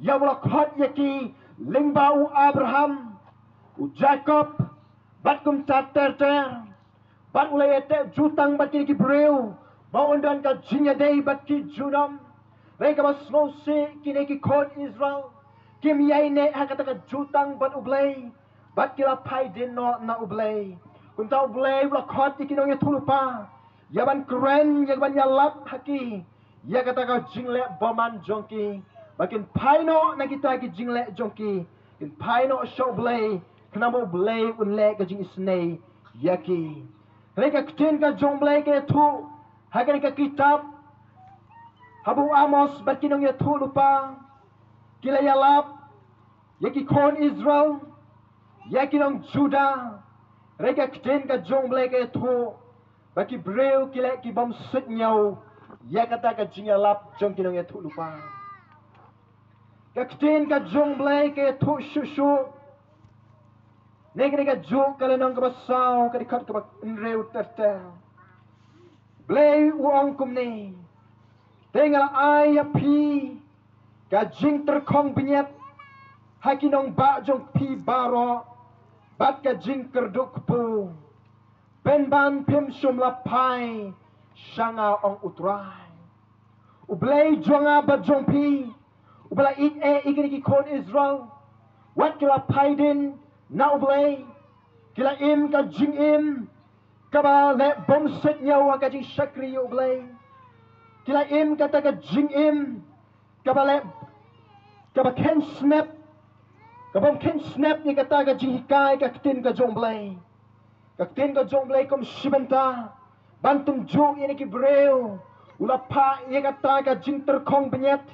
Ya walakot yaki lingbau Abraham u Jacob bat kum ter bat ulai ete jutang bat ki breu ba ondan ka jinya dei bat ki junam reka bas no se kine ki kon Israel kim yai ne hakata ka jutang bat ublei bat kila pai din no na ublei kun ta ublei walakot yaki no yatulupa yaban keren yaban yalap haki ya kata ka jingle boman jongki bakin paino na kita ki jingle jongki in paino show blay kanamo blay unle ka jing isnay yaki reka ktin ka jong blay ke tu hagan ka kitab habu amos bakinong ya tu lupa kila yalap yaki kon Israel yaki nong Juda reka ktin ka jong blay ke tu baki breu kila ki bom sit nhau ya kata ka jing yalap jong kinong ya tu lupa Kaktin ka jong blay ke tu shushu. Nek ka jong ka lenong ka basaw ka dikat ka nreu terter. Blay uong kumni. Tengal ay api ka jing terkong binyet. Hakinong ba jong pi baro. Bat ka jing kerduk pu. Penban pim sum lapay. Shanga ong utray. Ublay jonga ba jong pi. Ubala it igini ki kon Israel wat kila paidin na ublay kila im ka jing im kaba le bom set nyawa ka jing shakri ublay kila im kata ka jing im kaba ken snap kabom ken snap ni kata ka jing hikai ka tin ka jongblay kom shibanta bantum jong ini ki breu ula pa ye kata ka jing terkong benyet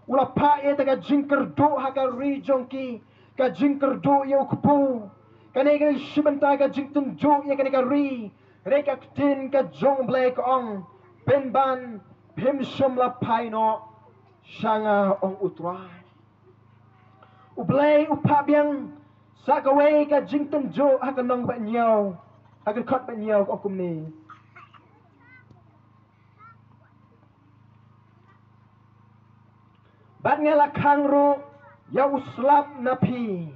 ula pa e taga jingker do haka region ki ka jingker do ye ukpu kane ka shibanta ka jingtun jo ye kane ka ri reka tin ka jong black ong penban pim shom la paino shanga ong utrai ublay upabyang sakaway ka jingtun jo haka nong ba nyaw haka kot ba nyaw ong kumni bat ngela kangru ya uslap napi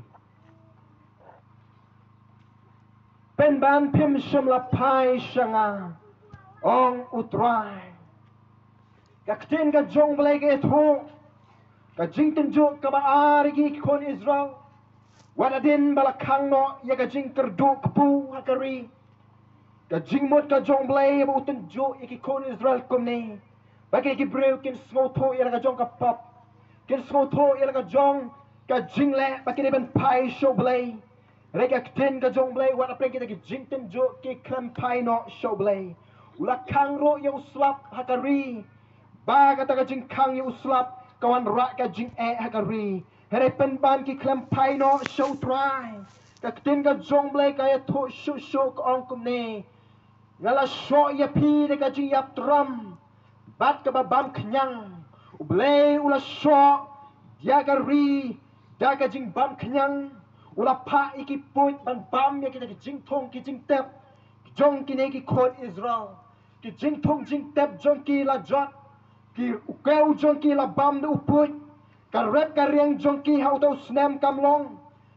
penban pim shum la pai shanga ong utrai kaktin ka jong blay ke thu ka jingten jo ka baari ki kon Israel wadadin balakang no ya ka jing kerdu kpu hakari ka jingmot ka jong blay ba utun jo ya ki kon Israel kumni bagi ki breu kin smoto ya ka jong ka pop kin smoto ilaga jong ka jingle bakini ben pai show blay reka kten ka jong blay wat apre kita ki jingten jo ki kram pai no show blay ula kangro ya uslap hakari ba kata ka jing kang ya uslap kawan ra ka jing hakari here pen ban ki kram pai no show try ka kten ka jong blay ka ya to show ka ong kumne ngala show ya pi de ka jing yap drum bat ka babam knyang ublay ula sho dia gari daga jing bam kenyang ula pa iki point ban bam ya kita jing thong ki jing tep jong ki ne ki kon Israel ki jing thong jing tep jong ki la jot ki ukeu jong ki la bam de uput ka rep ka riang jong ki hau to snam kam long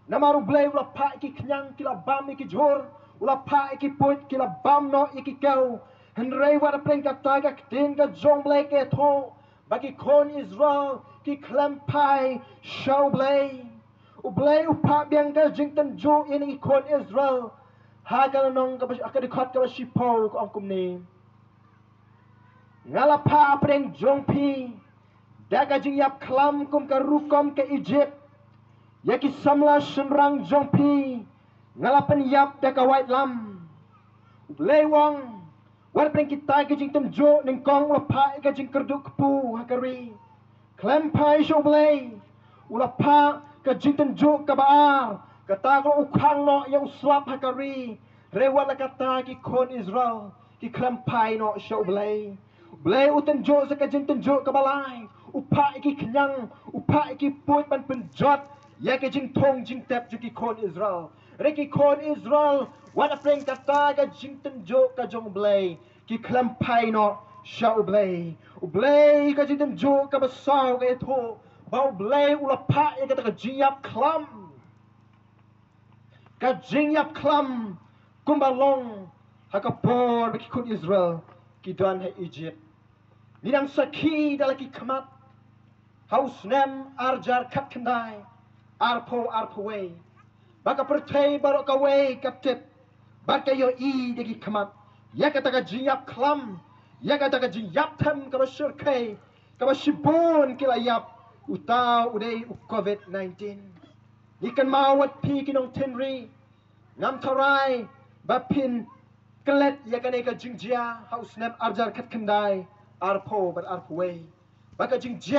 namaru blay ula pa iki kenyang ki la bam iki jor ula pa iki point ki la bam no iki keu henrei wa plen ka ta ka tin ka jong blay ke tho bagi kon Israel ki klampai show blay ublay upa biang ka jingtan jo ini kon Israel hagal nong ka akadikot ka shipo ko angkum ni ngala pa preng jongpi daga jing yap klam kum ka rukom ke Egypt yaki samla shenrang jongpi ngala pen yap daga white lam ublay wong wat preng kita ke jing tem jo ning kong ula pa ke jing kerduk pu hakari klem pai show blay ula pa ke jing tem jo ka baar kata ko ukhang no ya uslap hakari rewat la kata ki kon Israel ki klem pai no show blay blay uten jo sa ke jing tem jo ka balai upa ki kenyang upa ki put ban penjot ya ke jing thong jing tep ju ki kon Israel reki kon Israel wat apreng kata ka jingten jo ka jong blay ki klampai no sha ublay ka jingten jo ka basaw ka etho bau belai ulapa yang kata jiap klam. Jiap klam kumbalong hakapor berikut Israel kiduan hai Egypt. Ninang saki dalaki kamat. Haus nem arjar kat kendai. Arpo way. Baka pertai baru kawai kaptip. Baka yo I degi kamat. Ya kata jiap klam. Ya kata jiap tem kaba syurkai. Kaba shibun kilayap. Utaw uday COVID-19. Ikan mawat pi kinong tenri. Ngam taray. Bapin kelet ya kaneka jingjia. Haus nem arjar kat kendai. Arpo way. Baka jingjia.